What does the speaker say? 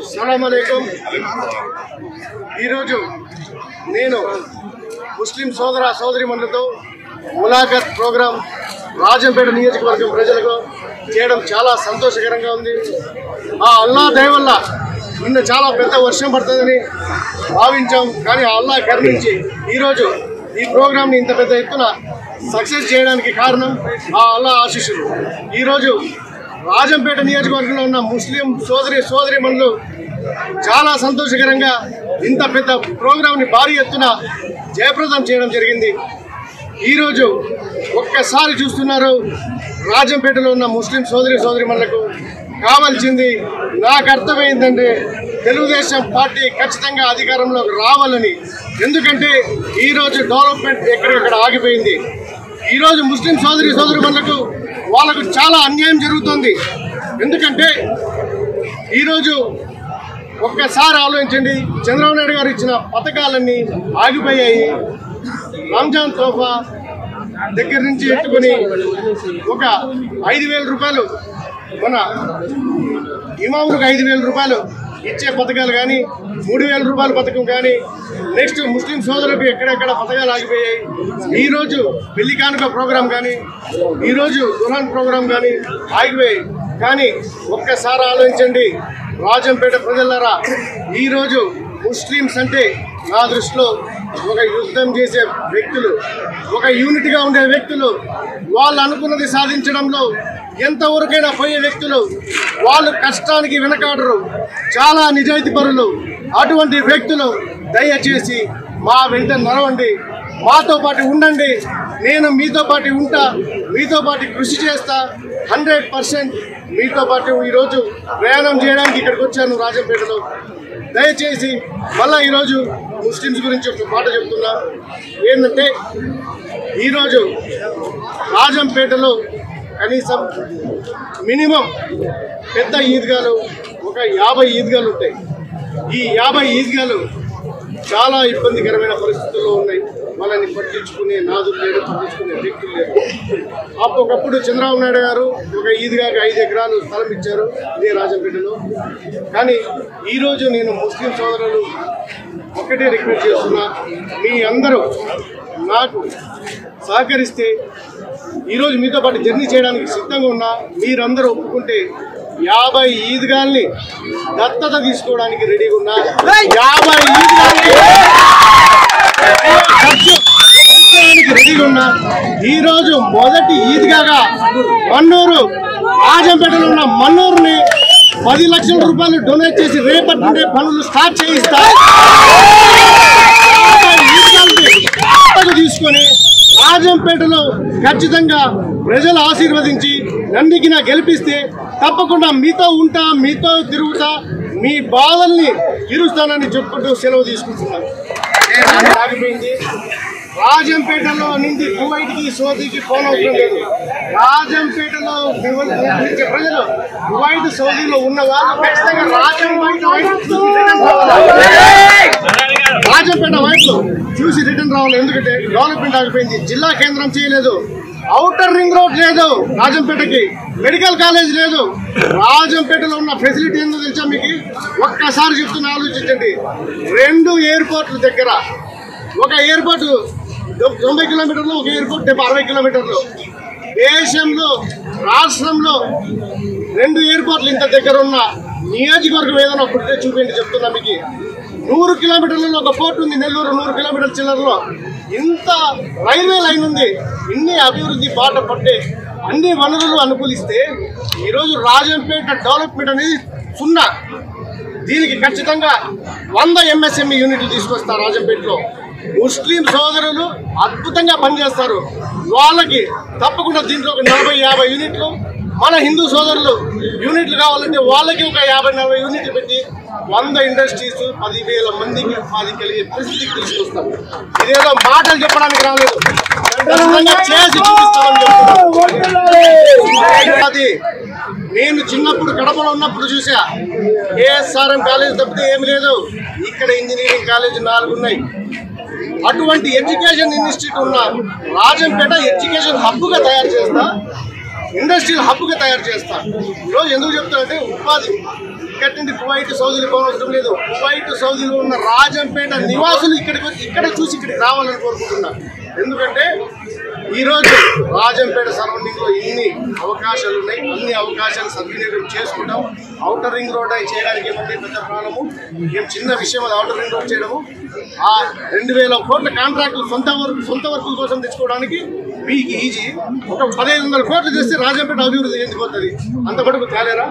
अस्सलाम अलैकुम। నేను ముస్లిం సోదర సోదరీమణులతో ములాఖత్ ప్రోగ్రాం రాజంపేట నియోజకవర్గం ప్రజలకు చేయడం చాలా సంతోషకరంగా ఉంది। ఆ అల్లాహ్ దయ వల్ల నిన్న చాలా పెద్ద వర్షం పడుతుందని భావించాం, కానీ ఆ అల్లాహ్ కరుణించి ఈరోజు ఈ ప్రోగ్రాంని ఇంత పెద్ద ఎత్తున సక్సెస్ చేయడానికి కారణం ఆ అల్లాహ్ ఆశీస్సులు। ఈరోజు రాజంపేట నియోజకవర్గంలో ఉన్న ముస్లిం సోదరీమణులు చాలా సంతోషకరంగా ఇంత పెద్ద ప్రోగ్రాంని భారీ ఎత్తున జయప్రదం చేయడం జరిగింది। ఈరోజు ఒక్కసారి చూస్తున్నారు, రాజంపేటలో ఉన్న ముస్లిం సోదరీమణులకు కావాల్సింది, నాకు అర్థమైందంటే తెలుగుదేశం పార్టీ ఖచ్చితంగా అధికారంలోకి రావాలని। ఎందుకంటే ఈరోజు డెవలప్మెంట్ ఎక్కడికక్కడ ఆగిపోయింది। ఈరోజు ముస్లిం సోదరీమణులకు వాళ్ళకు చాలా అన్యాయం జరుగుతుంది। ఎందుకంటే ఈరోజు ఒక్కసారి ఆలోచించండి, చంద్రబాబు నాయుడు గారు ఇచ్చిన పథకాలన్నీ ఆగిపోయాయి। రంజాన్ తోఫా దగ్గర నుంచి ఎత్తుకొని ఒక 5,000 రూపాయలు, మన ఇమాములకు 5,000 రూపాయలు ఇచ్చే పథకాలు కానీ, 3,000 రూపాయల పథకం కానీ, నెక్స్ట్ ముస్లిం సోదరులకు ఎక్కడెక్కడ పథకాలు ఆగిపోయాయి। ఈరోజు పెళ్లి కానుక ప్రోగ్రాం కానీ, ఈరోజు దుల్హన్ ప్రోగ్రాం కానీ ఆగిపోయాయి। కానీ ఒక్కసారి ఆలోచించండి రాజంపేట ప్రజలారా, ఈరోజు ముస్లిమ్స్ అంటే నా దృష్టిలో ఒక యుద్ధం చేసే వ్యక్తులు, ఒక యూనిట్గా ఉండే వ్యక్తులు, వాళ్ళు అనుకున్నది సాధించడంలో ఎంతవరకైనా పోయే వ్యక్తులు, వాళ్ళు కష్టానికి వెనకాడరు, చాలా నిజాయితీ పరులు। అటువంటి వ్యక్తులు దయచేసి మా వెంట నడవండి, మాతో పాటు ఉండండి, నేను మీతో పాటు ఉంటా, మీతో పాటు కృషి చేస్తా, 100% మీతో పాటు ఈరోజు ప్రయాణం చేయడానికి ఇక్కడికి వచ్చాను రాజంపేటలో। దయచేసి మళ్ళీ ఈరోజు ముస్లిమ్స్ గురించి ఒక మాట చెప్తున్నా, ఏంటంటే ఈరోజు రాజంపేటలో కనీసం మినిమం పెద్ద ఈద్గాలు ఒక 50 ఈద్గాలు ఉంటాయి। ఈ 50 ఈద్గాలు చాలా ఇబ్బందికరమైన పరిస్థితుల్లో ఉన్నాయి, వాళ్ళని పట్టించుకునే నాదులు లేరు, పట్టించుకునే వ్యక్తులు లేరు। ఒకప్పుడు చంద్రబాబు నాయుడు గారు ఒక ఈద్గాకి 5 ఎకరాలు స్థలం ఇచ్చారు ఇదే రాజంపేటలో। కానీ ఈరోజు నేను ముస్లిం సోదరులు ఒక్కటే రిక్వెస్ట్ చేస్తున్నా, మీ అందరూ నాకు సహకరిస్తే ఈరోజు మీతో పాటు జర్నీ చేయడానికి సిద్ధంగా ఉన్నా, మీరందరూ ఒప్పుకుంటే 50 ఈద్గాల్ని దత్తత తీసుకోవడానికి రెడీగా ఉన్నా, 50 ఈద్గాల్ని రెడీగా ఉన్నా। ఈరోజు మొదటి ఈద్గాగా మన్నూరు, రాజంపేటలో ఉన్న మన్నూరుని 10 లక్షల రూపాయలు డొనేట్ చేసి రేపటి నుండే పనులు స్టార్ట్ చేయిస్తా। తీసుకొని రాజంపేటలో ఖచ్చితంగా ప్రజలు ఆశీర్వదించి నన్నుకి గెలిపిస్తే తప్పకుండా మీతో ఉంటా, మీతో తిరుగుతా, మీ బాధల్ని తీరుస్తానని చెప్పుకుంటూ సెలవు తీసుకుంటున్నాను। ఆగిపోయింది రాజంపేటలో నుండి కువైట్కి సౌదీకి ఫోన్ అవసరం లేదు। రాజంపేటలో ప్రజలు కువైట్ సౌదీలో ఉన్న వాళ్ళు ఖచ్చితంగా రాజంపేట వైపు చూసి రిటర్న్ రావాలి। ఎందుకంటే డెవలప్మెంట్ ఆగిపోయింది, జిల్లా కేంద్రం చేయలేదు, ఔటర్ రింగ్ రోడ్ లేదు, రాజంపేటకి మెడికల్ కాలేజ్ లేదు। రాజంపేటలో ఉన్న ఫెసిలిటీ ఏందో తెలుసా మీకు? ఒక్కసారి చెప్తున్నా, ఆలోచించండి। 2 ఎయిర్పోర్ట్ల దగ్గర, ఒక ఎయిర్పోర్ట్ 90 కిలోమీటర్లు, ఒక ఎయిర్పోర్ట్ 60 కిలోమీటర్లు। దేశంలో, రాష్ట్రంలో 2 ఎయిర్పోర్ట్లు ఇంత దగ్గర ఉన్న నియోజకవర్గం ఏదైనా ఒకటే చూపించి చెప్తున్నా మీకు। 100 కిలోమీటర్లలో ఒక పోర్ట్ ఉంది, నెల్లూరు 100 కిలోమీటర్ల చిల్లరలో ఇంత రైల్వే లైన్ ఉంది। ఇన్ని అభివృద్ధి బాట పట్టే అన్ని వనరులు అనుకూలిస్తే ఈరోజు రాజంపేట డెవలప్మెంట్ అనేది 0। దీనికి ఖచ్చితంగా 100 MSME యూనిట్లు తీసుకొస్తారు రాజంపేటలో। ముస్లిం సోదరులు అద్భుతంగా పనిచేస్తారు, వాళ్ళకి తప్పకుండా దీంట్లో ఒక 40-50 యూనిట్లు, మన హిందూ సోదరులు యూనిట్లు కావాలంటే వాళ్ళకి ఒక 50-40 యూనిట్లు పెట్టి 100 ఇండస్ట్రీస్ 10,000 మందికి ఉపాధి కలిగే పరిస్థితికి తీసుకొస్తాం। ఇదేదో మాటలు చెప్పడానికి రాలేదు, చేసి చూపిస్తామని చెప్తున్నాను। నేను చిన్నప్పుడు కడపలో ఉన్నప్పుడు చూసా, KSRM కాలేజ్ తప్పితే ఏమి లేదు, ఇక్కడ ఇంజనీరింగ్ కాలేజ్ 4 ఉన్నాయి। అటువంటి ఎడ్యుకేషన్ ఇన్స్టిట్యూట్ ఉన్న రాజంపేట ఎడ్యుకేషన్ హబ్గా తయారు చేస్తా, ఇండస్ట్రియల్ హబ్గా తయారు చేస్తా। ఈరోజు ఎందుకు చెప్తానంటే ఉపాధి ఇక్కడి నుండి కువైట్ సౌదీలు పోవడం లేదు. కువైట్ సౌదీలో ఉన్న రాజంపేట నివాసులు ఇక్కడ చూసి ఇక్కడికి రావాలని కోరుకుంటున్నారు. ఎందుకంటే ఈరోజు రాజంపేట సరౌండింగ్ లో ఇన్ని అవకాశాలు ఉన్నాయి. అన్ని అవకాశాలు సద్వినియోగం చేసుకుంటాం. ఔటర్ రింగ్ రోడ్ చేయడానికి ఏమంటే పెద్ద ప్రాణము, ఏం చిన్న విషయం అది. ఔటర్ రింగ్ రోడ్ చేయడము, ఆ 2000 కోట్ల కాంట్రాక్టులు సొంత వర్కుల కోసం తెచ్చుకోవడానికి మీకు ఈజీ. ఒక 1500 కోట్లు తెస్తే రాజంపేట అభివృద్ధి ఎందుకు అవుతుంది? అంత మటుకు తేలేరా?